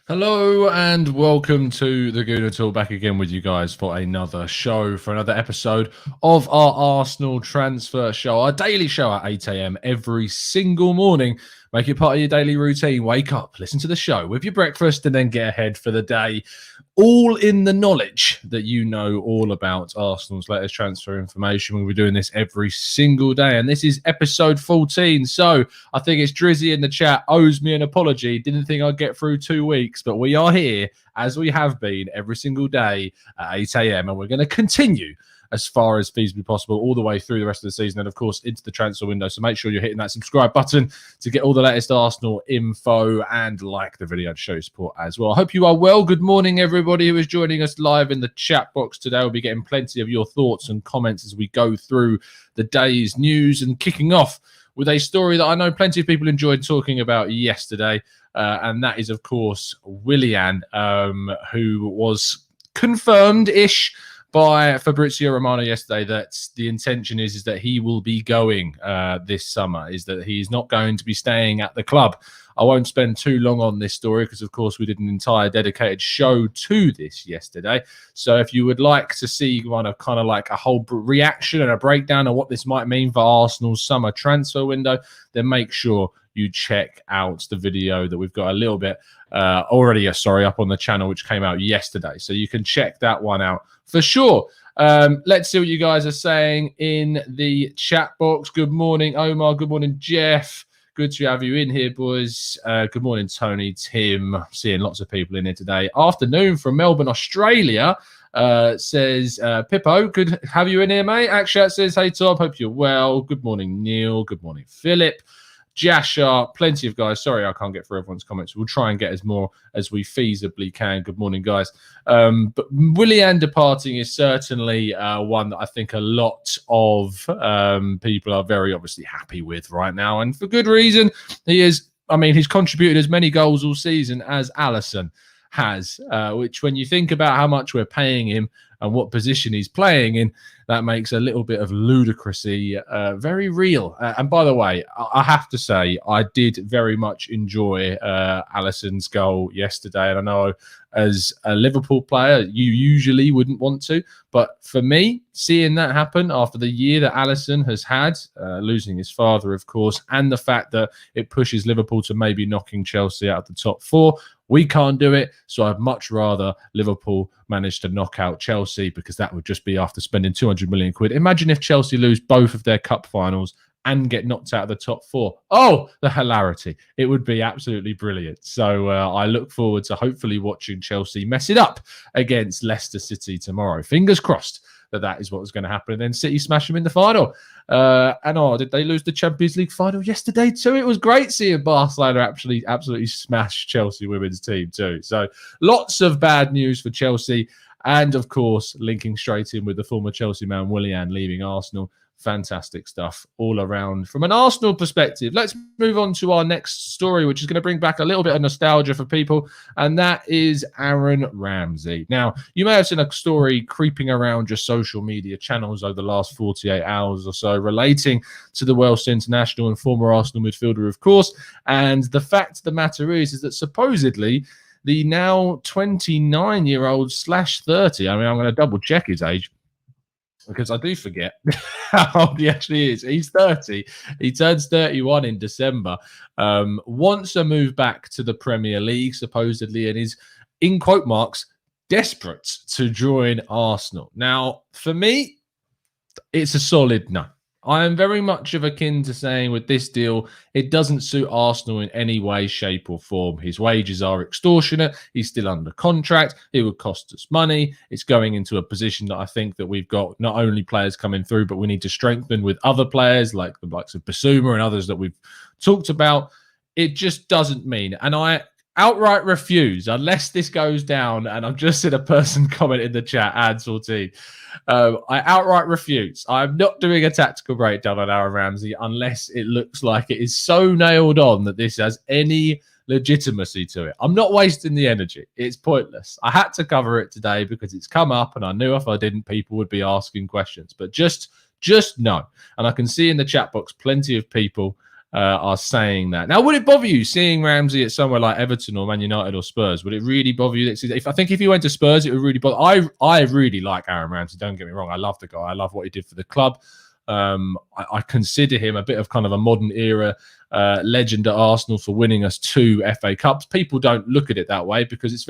Hello and welcome to the Gooner Talk, back again with you guys for another show, for another episode of our Arsenal transfer show, our daily show at 8 a.m. every single morning. Make it part of your daily routine. Wake up, listen to the show with your breakfast, and then get ahead for the day. All in the knowledge that you know all about Arsenal's latest transfer information. We'll be doing this every single day, and this is episode 14. So I think it's Drizzy in the chat owes me an apology. Didn't think I'd get through 2 weeks, but we are here as we have been every single day at 8 a.m. and we're going to continue as far as feasibly possible all the way through the rest of the season and, of course, into the transfer window. So make sure you're hitting that subscribe button to get all the latest Arsenal info and like the video to show your support as well. I hope you are well. Good morning, everybody who is joining us live in the chat box today. We'll be getting plenty of your thoughts and comments as we go through the day's news and kicking off with a story that I know plenty of people enjoyed talking about yesterday, and that is, of course, Willian, who was confirmed-ish by Fabrizio Romano yesterday that the intention is that he will be going this summer, is that he's not going to be staying at the club. I won't spend too long on this story because, of course, we did an entire dedicated show to this yesterday. So if you would like to see kind of like a whole reaction and a breakdown of what this might mean for Arsenal's summer transfer window, then make sure you check out the video that we've got a little bit already up on the channel, which came out yesterday. So you can check that one out for sure. Let's see what you guys are saying in the chat box. Good morning, Omar. Good morning, Jeff. Good to have you in here, boys. Good morning, Tony, Tim. Seeing lots of people in here today. Afternoon from Melbourne, Australia. Says Pippo, good to have you in here, mate. Akshat says, hey, Tom, hope you're well. Good morning, Neil. Good morning, Philip. Jasha, plenty of guys. Sorry, I can't get through everyone's comments. We'll try and get as more as we feasibly can. Good morning, guys. But Willian departing is certainly one that I think a lot of people are very obviously happy with right now, and for good reason. He's contributed as many goals all season as Alisson has, which when you think about how much we're paying him and what position he's playing in, that makes a little bit of ludicrousy very real. And by the way, I have to say, I did very much enjoy Alisson's goal yesterday. And I know as a Liverpool player, you usually wouldn't want to. But for me, seeing that happen after the year that Alisson has had, losing his father, of course, and the fact that it pushes Liverpool to maybe knocking Chelsea out of the top four, we can't do it, so I'd much rather Liverpool manage to knock out Chelsea, because that would just be after spending 200 million quid. Imagine if Chelsea lose both of their cup finals and get knocked out of the top four. Oh, the hilarity. It would be absolutely brilliant. So I look forward to hopefully watching Chelsea mess it up against Leicester City tomorrow. Fingers crossed that is what was going to happen. And then City smash them in the final. Did they lose the Champions League final yesterday too? It was great seeing Barcelona absolutely smash Chelsea women's team too. So lots of bad news for Chelsea. And of course, linking straight in with the former Chelsea man, Willian, leaving Arsenal. Fantastic stuff all around from an Arsenal perspective. Let's move on to our next story, which is going to bring back a little bit of nostalgia for people, and that is Aaron Ramsey. Now, you may have seen a story creeping around your social media channels over the last 48 hours or so relating to the Welsh international and former Arsenal midfielder, of course. And the fact of the matter is that supposedly the now 29-year-old /30, I'm going to double check his age, because I do forget how old he actually is. He's 30. He turns 31 in December. Wants a move back to the Premier League, supposedly, and is, in quote marks, desperate to join Arsenal. Now, for me, it's a solid no. I am very much of akin to saying with this deal, it doesn't suit Arsenal in any way, shape or form. His wages are extortionate. He's still under contract. It would cost us money. It's going into a position that I think that we've got not only players coming through, but we need to strengthen with other players like the likes of Basuma and others that we've talked about. It just doesn't mean, and I outright refuse, unless this goes down, and I've just seen a person comment in the chat, Ad14. I outright refuse. I'm not doing a tactical breakdown on Aaron Ramsey unless it looks like it is so nailed on that this has any legitimacy to it. I'm not wasting the energy. It's pointless. I had to cover it today because it's come up, and I knew if I didn't, people would be asking questions. But just no. And I can see in the chat box plenty of people are saying that. Now, would it bother you seeing Ramsey at somewhere like Everton or Man United or Spurs? Would it really bother you? I think if he went to Spurs, it would really bother. I really like Aaron Ramsey. Don't get me wrong. I love the guy. I love what he did for the club. I consider him a bit of kind of a modern era legend at Arsenal for winning us 2 FA Cups. People don't look at it that way because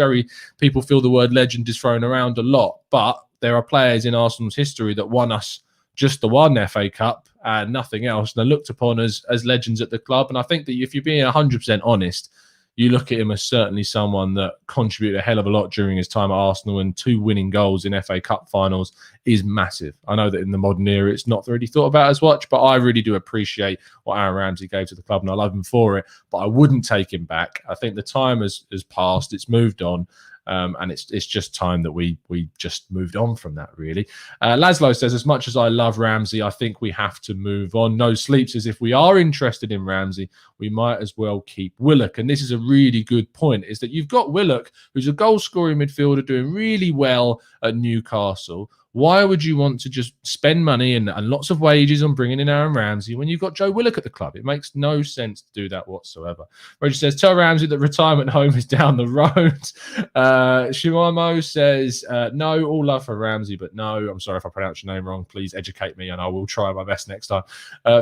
people feel the word legend is thrown around a lot. But there are players in Arsenal's history that won us just the 1 FA Cup and nothing else. And they're looked upon as legends at the club. And I think that if you're being 100% honest, you look at him as certainly someone that contributed a hell of a lot during his time at Arsenal, and 2 winning goals in FA Cup finals is massive. I know that in the modern era, it's not really thought about as much, but I really do appreciate what Aaron Ramsey gave to the club, and I love him for it, but I wouldn't take him back. I think the time has passed. It's moved on. And it's just time that we just moved on from that, really. Laszlo says, as much as I love Ramsey, I think we have to move on. No Sleep says, if we are interested in Ramsey, we might as well keep Willock. And this is a really good point, is that you've got Willock, who's a goal-scoring midfielder doing really well at Newcastle. Why would you want to just spend money and lots of wages on bringing in Aaron Ramsey when you've got Joe Willock at the club? It makes no sense to do that whatsoever. Roger says, tell Ramsey that retirement home is down the road. Shimamo says, no, all love for Ramsey, but no. I'm sorry if I pronounced your name wrong. Please educate me and I will try my best next time.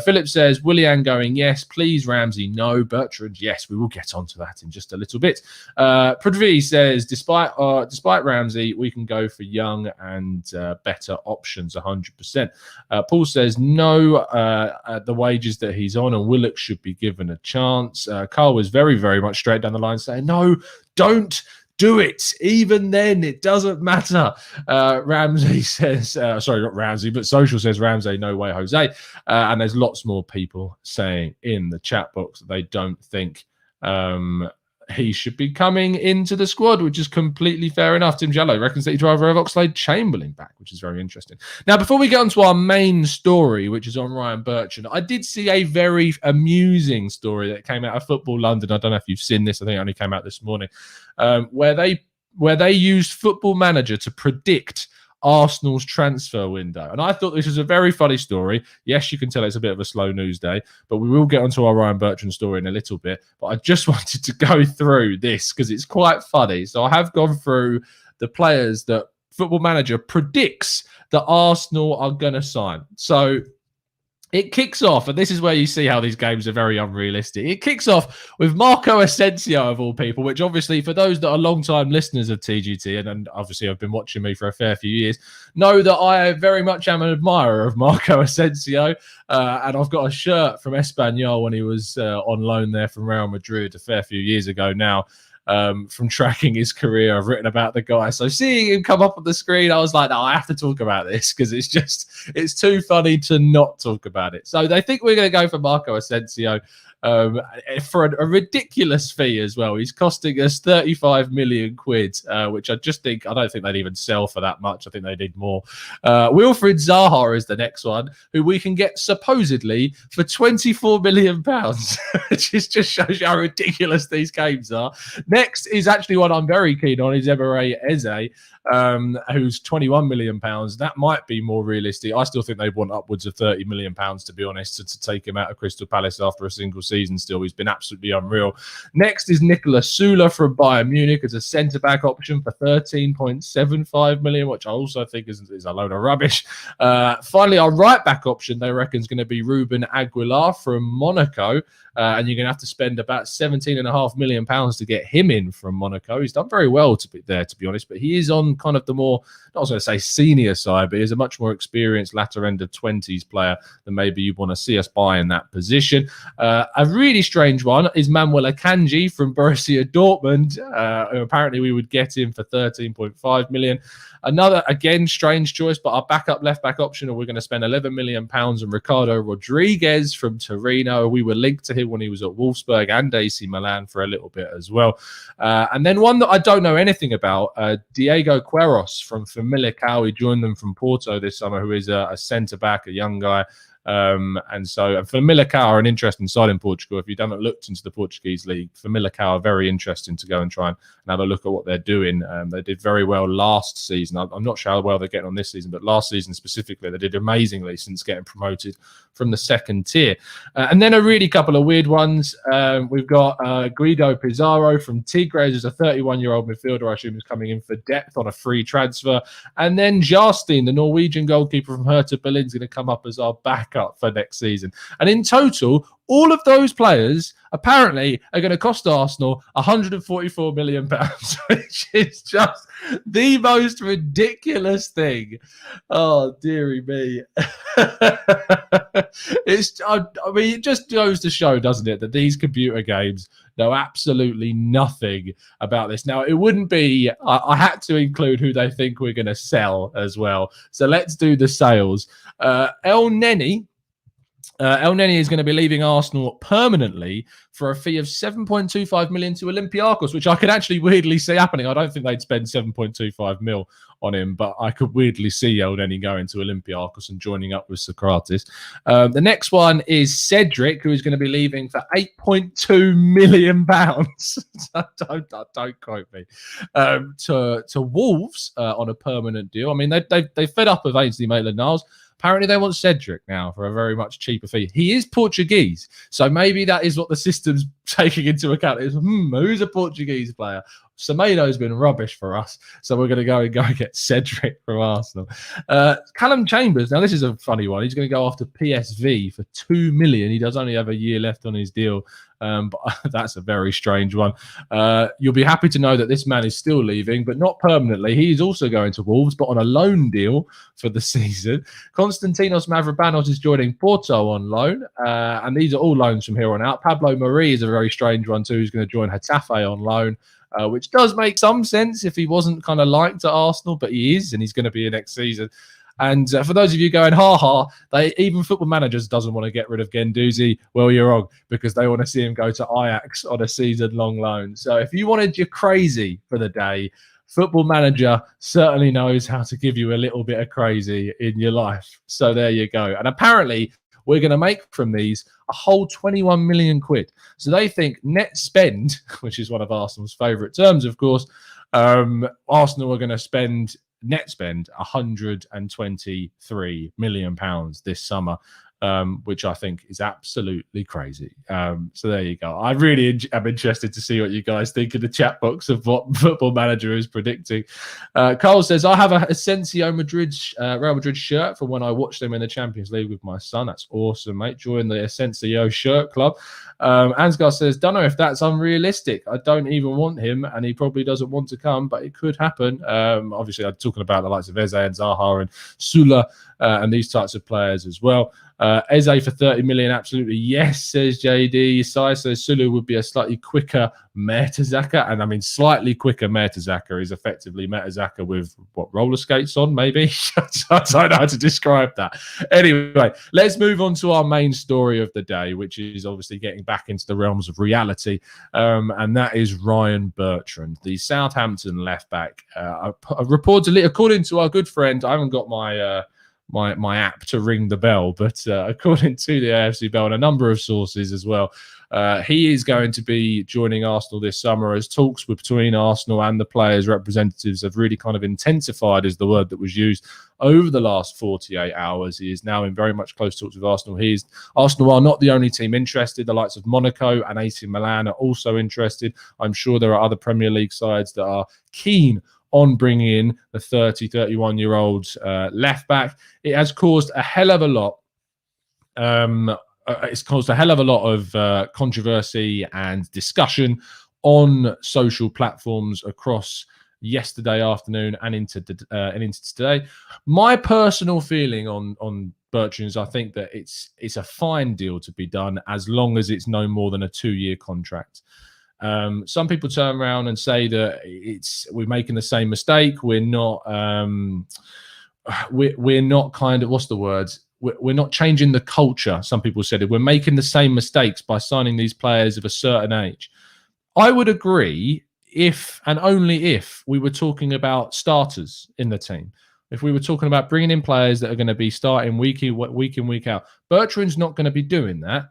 Philip says, Willian going, yes, please, Ramsey, no. Bertrand, yes, we will get onto that in just a little bit. Prithvi says, despite Ramsey, we can go for young and better options 100%. Paul says no at the wages that he's on, and Willock should be given a chance. Carl was very, very much straight down the line saying, no, don't do it. Even then, it doesn't matter. Ramsey says, sorry, not Ramsey, but Social says, Ramsey, no way, Jose. And there's lots more people saying in the chat box that they don't think he should be coming into the squad, which is completely fair enough. Tim Jallo reckons that he'd rather have Oxlade-Chamberlain back, which is very interesting. Now, before we get on to our main story, which is on Ryan Bertrand, I did see a very amusing story that came out of Football London. I don't know if you've seen this. I think it only came out this morning, where they used Football Manager to predict Arsenal's transfer window. And I thought this was a very funny story. Yes, you can tell it's a bit of a slow news day, but we will get onto our Ryan Bertrand story in a little bit. But I just wanted to go through this because it's quite funny. So I have gone through the players that Football Manager predicts that Arsenal are going to sign. So it kicks off, and this is where you see how these games are very unrealistic. It kicks off with Marco Asensio, of all people, which obviously, for those that are long-time listeners of TGT, and obviously have been watching me for a fair few years, know that I very much am an admirer of Marco Asensio, and I've got a shirt from Espanyol when he was on loan there from Real Madrid a fair few years ago now. From tracking his career, I've written about the guy. So seeing him come up on the screen, I was like, no, I have to talk about this because it's too funny to not talk about it. So they think we're going to go for Marco Asensio for a ridiculous fee as well. He's costing us 35 million quid, which I don't think they'd even sell for that much. I think they need more. Wilfried Zaha is the next one, who we can get supposedly for 24 million pounds, which just shows you how ridiculous these games are. Next is actually one I'm very keen on, is Emre Eze, who's 21 million pounds. That might be more realistic. I still think they want upwards of 30 million pounds, to be honest, to take him out of Crystal Palace after a single season still. He's been absolutely unreal. Next is Nicolas Sula from Bayern Munich as a centre-back option for 13.75 million, which I also think is a load of rubbish. Finally, our right-back option, they reckon, is going to be Ruben Aguilar from Monaco, and you're going to have to spend about 17.5 million pounds to get him in from Monaco. He's done very well to be honest, but he is on kind of the more, not going to say senior side, but he's a much more experienced latter end of 20s player than maybe you want to see us buy in that position. A really strange one is Manuel Akanji from Borussia Dortmund. Apparently we would get him for 13.5 million. Another, again, strange choice, but our backup left-back option, we're going to spend 11 million pounds on Ricardo Rodriguez from Torino. We were linked to him when he was at Wolfsburg and AC Milan for a little bit as well. And then one that I don't know anything about, Diego Queiroz from Famalicão. He joined them from Porto this summer, who is a centre-back, a young guy. And Famalicão are an interesting side in Portugal. If you haven't looked into the Portuguese league, Famalicão are very interesting to go and try and have a look at what they're doing. They did very well last season. I'm not sure how well they're getting on this season, but last season specifically, they did amazingly since getting promoted from the second tier. And then a really couple of weird ones. We've got Guido Pizarro from Tigres, who's a 31-year-old midfielder, I assume is coming in for depth on a free transfer. And then Jarstein, the Norwegian goalkeeper from Hertha Berlin, is going to come up as our backup for next season. And in total, all of those players apparently are going to cost Arsenal £144 million, which is just the most ridiculous thing. Oh, dearie me. It just goes to show, doesn't it, that these computer games know absolutely nothing about this. Now, it wouldn't be, I had to include who they think we're going to sell as well. So let's do the sales. El Neni is going to be leaving Arsenal permanently for a fee of 7.25 million to Olympiacos, which I could actually weirdly see happening. I don't think they'd spend 7.25 mil on him, but I could weirdly see El Neni going to Olympiacos and joining up with Socrates. The next one is Cedric, who is going to be leaving for £8.2 million. Don't quote me. To Wolves on a permanent deal. I mean, they fed up with Ainsley Maitland-Niles. Apparently, they want Cedric now for a very much cheaper fee. He is Portuguese, so maybe that is what the system's taking into account. Is who's a Portuguese player? Semedo's been rubbish for us, so we're going to go and get Cedric from Arsenal. Callum Chambers, now this is a funny one. He's going to go after PSV for £2 million. He does only have a year left on his deal, but that's a very strange one. You'll be happy to know that this man is still leaving, but not permanently. He's also going to Wolves, but on a loan deal for the season. Konstantinos Mavropanos is joining Porto on loan, and these are all loans from here on out. Pablo Mari is a very strange one too. He's going to join Getafe on loan. Which does make some sense if he wasn't kind of liked at Arsenal, but he is, and he's going to be here next season. And for those of you going, even Football Managers doesn't want to get rid of Guendouzi. Well, you're wrong, because they want to see him go to Ajax on a season-long loan. So if you wanted your crazy for the day, Football Manager certainly knows how to give you a little bit of crazy in your life. So there you go. And apparently, we're going to make from these a whole 21 million quid. So they think net spend, which is one of Arsenal's favourite terms, of course, Arsenal are going to net spend £123 million this summer, which I think is absolutely crazy. So there you go. I really am interested to see what you guys think in the chat box of what Football Manager is predicting. Carl says, I have a Asensio Real Madrid shirt for when I watch them in the Champions League with my son. That's awesome, mate. Join the Asensio shirt club. Ansgar says, don't know if that's unrealistic. I don't even want him, and he probably doesn't want to come, but it could happen. Obviously, I'm talking about the likes of Eze and Zaha and Sula and these types of players as well. Eze for 30 million, absolutely yes, says JD. Sai says Sulu would be a slightly quicker Mertesacker, and I mean slightly quicker Mertesacker is effectively Mertesacker with what, roller skates on, maybe? I don't know how to describe that. Anyway, let's move on to our main story of the day, which is obviously getting back into the realms of reality, and that is Ryan Bertrand, the Southampton left back. Reportedly, according to our good friend, I haven't got my app to ring the bell, but according to the AFC Bell and a number of sources as well, he is going to be joining Arsenal this summer, as talks between Arsenal and the players' representatives have really kind of intensified, is the word that was used, over the last 48 hours. He is now in very much close talks with Arsenal. Arsenal are not the only team interested. The likes of Monaco and AC Milan are also interested. I'm sure there are other Premier League sides that are keen on bringing in the 31-year-old left back. It has caused a hell of a lot. It's caused a hell of a lot of controversy and discussion on social platforms across yesterday afternoon and into today. My personal feeling on Bertrand is I think that it's a fine deal to be done as long as it's no more than a 2-year contract. Some people turn around and say that we're making the same mistake. We're not kind of, what's the word? We're not changing the culture. Some people said it. We're making the same mistakes by signing these players of a certain age. I would agree if and only if we were talking about starters in the team. if we were talking about bringing in players that are going to be starting week in, week out, Bertrand's not going to be doing that.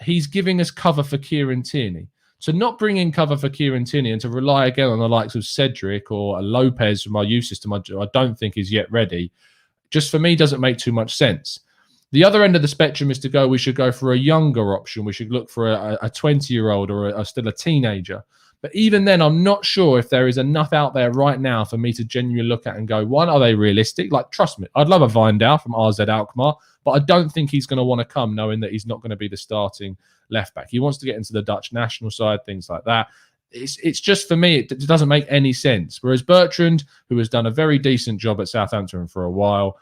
He's giving us cover for Kieran Tierney. To not bring in cover for Kieran Tierney and to rely again on the likes of Cedric or a Lopez from our youth system, I don't think is yet ready, just for me doesn't make too much sense. The other end of the spectrum is to go, we should go for a younger option. We should look for a 20-year-old or still a teenager. But even then, I'm not sure if there is enough out there right now for me to genuinely look at and go, one, are they realistic? Like, trust me, I'd love a Vindal from RZ Alkmaar, but I don't think he's going to want to come knowing that he's not going to be the starting left back. He wants to get into the Dutch national side, things like that. It's just, for me, it doesn't make any sense. Whereas Bertrand, who has done a very decent job at Southampton for a while,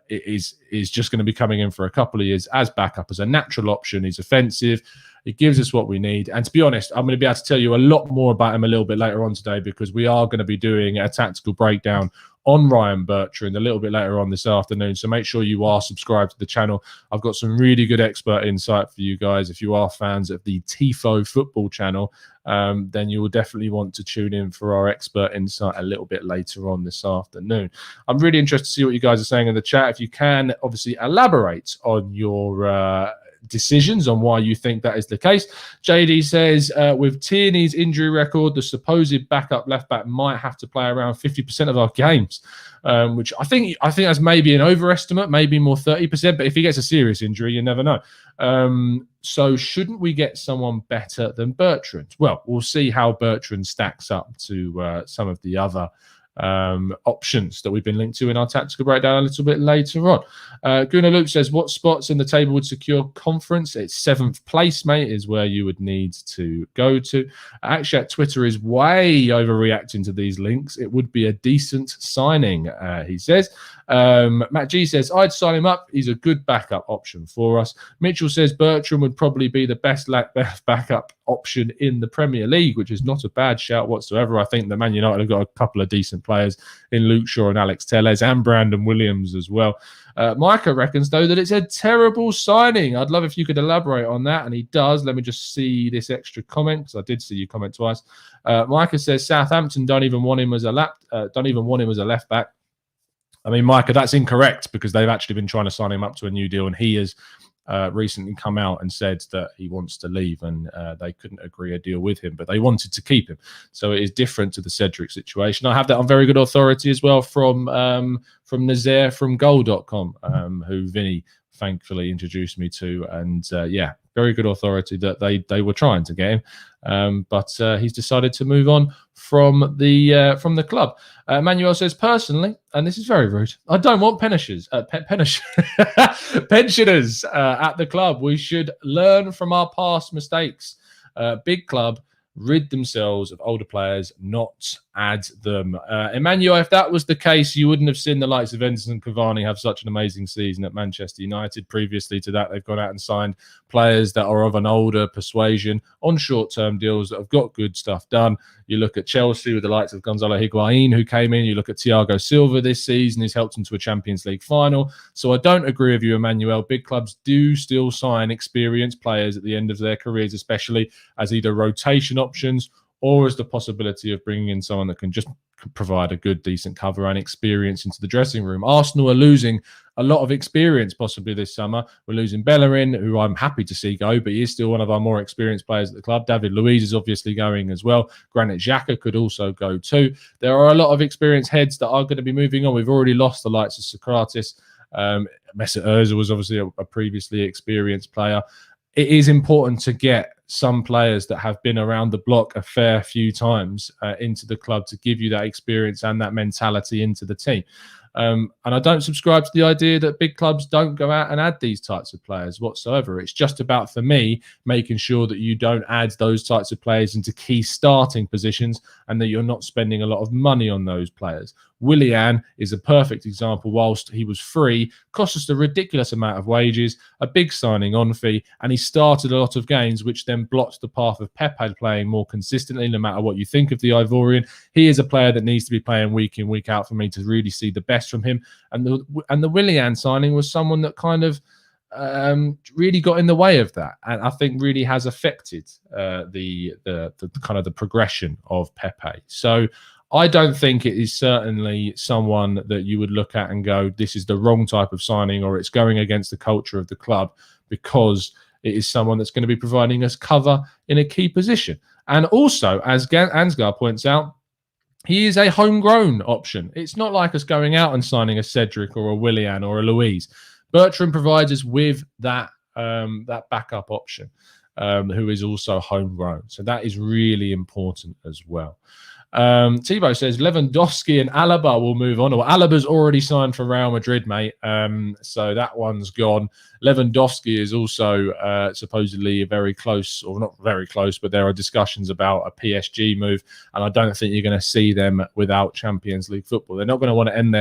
is just going to be coming in for a couple of years as backup, as a natural option. He's offensive. He gives us what we need. And to be honest, I'm going to be able to tell you a lot more about him a little bit later on today, because we are going to be doing a tactical breakdown on Ryan Bertrand a little bit later on this afternoon. So make sure you are subscribed to the channel. I've got some really good expert insight for you guys. If you are fans of the Tifo football channel, then you will definitely want to tune in for our expert insight a little bit later on this afternoon. I'm really interested to see what you guys are saying in the chat. If you can, obviously, elaborate on your decisions on why you think that is the case. JD says, with Tierney's injury record, the supposed backup left back might have to play around 50% of our games, which I think that's maybe an overestimate, maybe more 30%. But if he gets a serious injury, you never know. So shouldn't we get someone better than Bertrand? Well, we'll see how Bertrand stacks up to some of the other options that we've been linked to in our tactical breakdown a little bit later on. Gooner Luke says, what spots in the table would secure conference? It's 7th place, mate, is where you would need to go to. Actually, Twitter is way overreacting to these links. It would be a decent signing, he says. Matt G says, I'd sign him up. He's a good backup option for us. Mitchell says Bertrand would probably be the best backup option in the Premier League, which is not a bad shout whatsoever. I think the Man United have got a couple of decent players in Luke Shaw and Alex Telles and Brandon Williams as well. Micah reckons, though, that it's a terrible signing. I'd love if you could elaborate on that, and he does. Let me just see this extra comment, because I did see you comment twice. Micah says Southampton don't even want him as a left back. I mean, Micah, that's incorrect, because they've actually been trying to sign him up to a new deal, and he has recently come out and said that he wants to leave, and they couldn't agree a deal with him, but they wanted to keep him. So it is different to the Cedric situation. I have that on very good authority as well from Nazaire from goal.com, who Vinny thankfully introduced me to, and yeah, very good authority that they were trying to get him, but he's decided to move on from the club. Manuel says, personally, and this is very rude, I don't want pensioners at the club. We should learn from our past mistakes. Big club, rid themselves of older players, not add them. Emmanuel, if that was the case, you wouldn't have seen the likes of Enzo and Cavani have such an amazing season at Manchester United. Previously to that, they've gone out and signed players that are of an older persuasion on short-term deals that have got good stuff done. You look at Chelsea with the likes of Gonzalo Higuain, who came in. You look at Thiago Silva this season. He's helped them to a Champions League final. So I don't agree with you, Emmanuel. Big clubs do still sign experienced players at the end of their careers, especially as either rotation options or as the possibility of bringing in someone that can just provide a good, decent cover and experience into the dressing room. Arsenal are losing a lot of experience possibly this summer. We're losing Bellerin, who I'm happy to see go, but he is still one of our more experienced players at the club. David Luiz is obviously going as well. Granit Xhaka could also go too. There are a lot of experienced heads that are going to be moving on. We've already lost the likes of Socrates. Mesut Ozil was obviously a previously experienced player. It is important to get some players that have been around the block a fair few times into the club to give you that experience and that mentality into the team. And I don't subscribe to the idea that big clubs don't go out and add these types of players whatsoever. It's just about, for me, making sure that you don't add those types of players into key starting positions and that you're not spending a lot of money on those players. Willian is a perfect example. Whilst he was free, cost us a ridiculous amount of wages, a big signing on fee, and he started a lot of games, which then blocked the path of Pepe playing more consistently. No matter what you think of the Ivorian, he is a player that needs to be playing week in, week out for me to really see the best from him. And the Willian signing was someone that kind of really got in the way of that, and I think really has affected the kind of the progression of Pepe. So I don't think it is certainly someone that you would look at and go, this is the wrong type of signing, or it's going against the culture of the club, because it is someone that's going to be providing us cover in a key position. And also, as Ansgar points out, he is a homegrown option. It's not like us going out and signing a Cedric or a Willian or a Louise. Bertrand provides us with that backup option, who is also homegrown. So that is really important as well. Thibaut says Lewandowski and Alaba will move on. Or Alaba's already signed for Real Madrid, mate. So that one's gone. Lewandowski is also supposedly very close, or not very close, but there are discussions about a PSG move. And I don't think you're going to see them without Champions League football. They're not going to want to end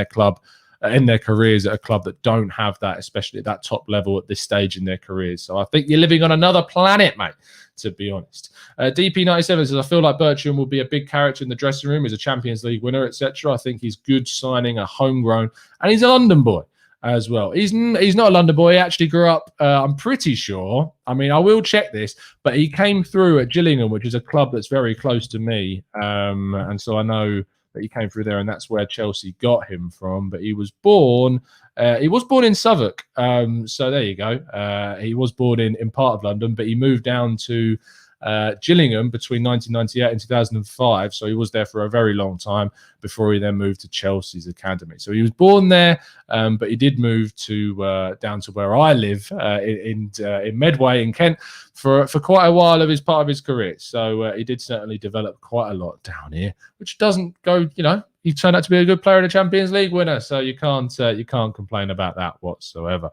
their careers at a club that don't have that, especially at that top level at this stage in their careers. So I think you're living on another planet, mate, to be honest. DP97 says, I feel like Bertrand will be a big character in the dressing room. He's a Champions League winner, etc. I think he's good signing, a homegrown, and he's a London boy as well. He's not a London boy. He actually grew up, I'm pretty sure, I mean, I will check this, but he came through at Gillingham, which is a club that's very close to me. And so I know that he came through there, and that's where Chelsea got him from. But he was born in Southwark. So there you go. He was born in part of London, but he moved down to Gillingham between 1998 and 2005. So he was there for a very long time before he then moved to Chelsea's academy. So he was born there, but he did move to down to where I live in Medway in Kent for quite a while of his part of his career. So he did certainly develop quite a lot down here, which doesn't go, he turned out to be a good player and a Champions League winner. So you can't complain about that whatsoever.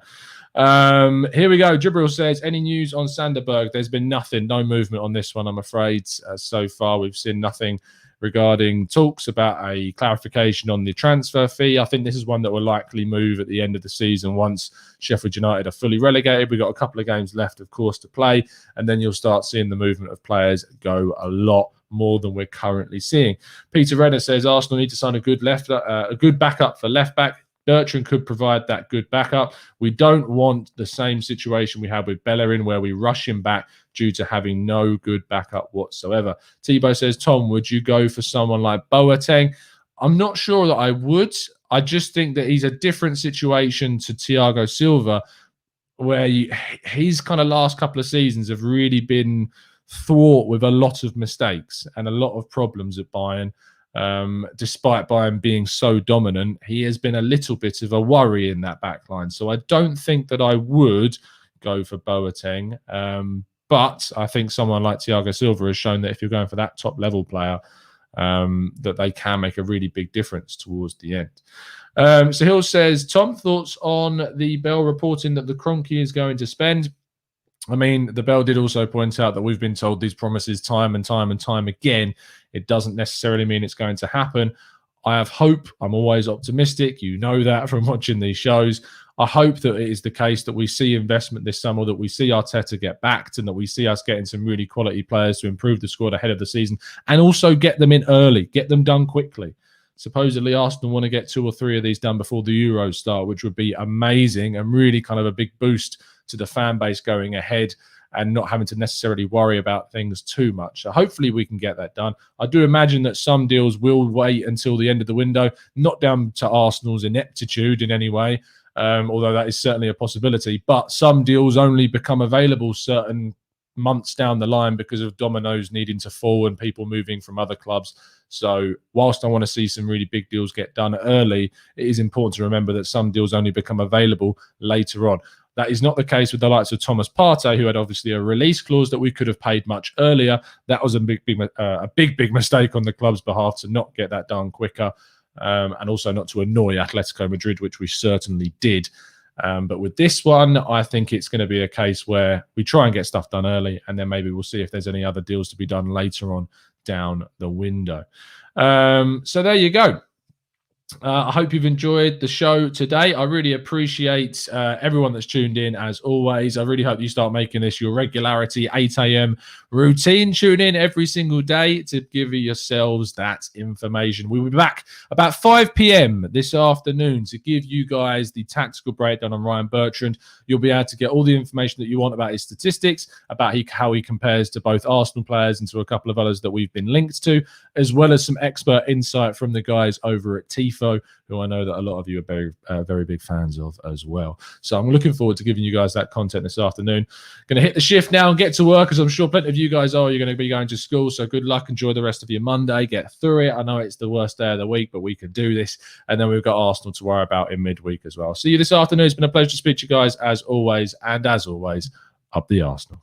Here we go. Jibril says, any news on Sanderberg? There's been nothing, no movement on this one, I'm afraid. So far, we've seen nothing regarding talks about a clarification on the transfer fee. I think this is one that will likely move at the end of the season once Sheffield United are fully relegated. We've got a couple of games left, of course, to play, and then you'll start seeing the movement of players go a lot more than we're currently seeing. Peter Renner says Arsenal need to sign a good backup for left back. Bertrand could provide that good backup. We don't want the same situation we had with Bellerin, where we rush him back due to having no good backup whatsoever. Thibaut says, Tom, would you go for someone like Boateng? I'm not sure that I would. I just think that he's a different situation to Thiago Silva, where his kind of last couple of seasons have really been fraught with a lot of mistakes and a lot of problems at Bayern. Despite Bayern being so dominant, he has been a little bit of a worry in that back line. So I don't think that I would go for Boateng. But I think someone like Thiago Silva has shown that if you're going for that top level player, that they can make a really big difference towards the end. So Hill says, Tom, thoughts on the Bell reporting that the Kroenke is going to spend? I mean, the Bell did also point out that we've been told these promises time and time and time again. It doesn't necessarily mean it's going to happen. I have hope. I'm always optimistic. You know that from watching these shows. I hope that it is the case that we see investment this summer, that we see Arteta get backed, and that we see us getting some really quality players to improve the squad ahead of the season, and also get them in early, get them done quickly. Supposedly, Arsenal want to get 2 or 3 of these done before the Euros start, which would be amazing and really kind of a big boost to the fan base going ahead and not having to necessarily worry about things too much. So hopefully we can get that done. I do imagine that some deals will wait until the end of the window, not down to Arsenal's ineptitude in any way, although that is certainly a possibility. But some deals only become available certain months down the line because of dominoes needing to fall and people moving from other clubs. So whilst I want to see some really big deals get done early, it is important to remember that some deals only become available later on. That is not the case with the likes of Thomas Partey, who had obviously a release clause that we could have paid much earlier. That was a big mistake on the club's behalf to not get that done quicker, and also not to annoy Atletico Madrid, which we certainly did. But with this one, I think it's going to be a case where we try and get stuff done early, and then maybe we'll see if there's any other deals to be done later on down the window. So there you go. I hope you've enjoyed the show today. I really appreciate everyone that's tuned in, as always. I really hope you start making this your regularity, 8 a.m. routine. Tune in every single day to give yourselves that information. We'll be back about 5 p.m. this afternoon to give you guys the tactical breakdown on Ryan Bertrand. You'll be able to get all the information that you want about his statistics, about how he compares to both Arsenal players and to a couple of others that we've been linked to, as well as some expert insight from the guys over at TIFO, who I know that a lot of you are very, very big fans of as well. So I'm looking forward to giving you guys that content this afternoon. Going to hit the shift now and get to work, as I'm sure plenty of you guys are. You're going to be going to school, so good luck. Enjoy the rest of your Monday. Get through it. I know it's the worst day of the week, but we can do this. And then we've got Arsenal to worry about in midweek as well. See you this afternoon. It's been a pleasure to speak to you guys, as always. And as always, up the Arsenal.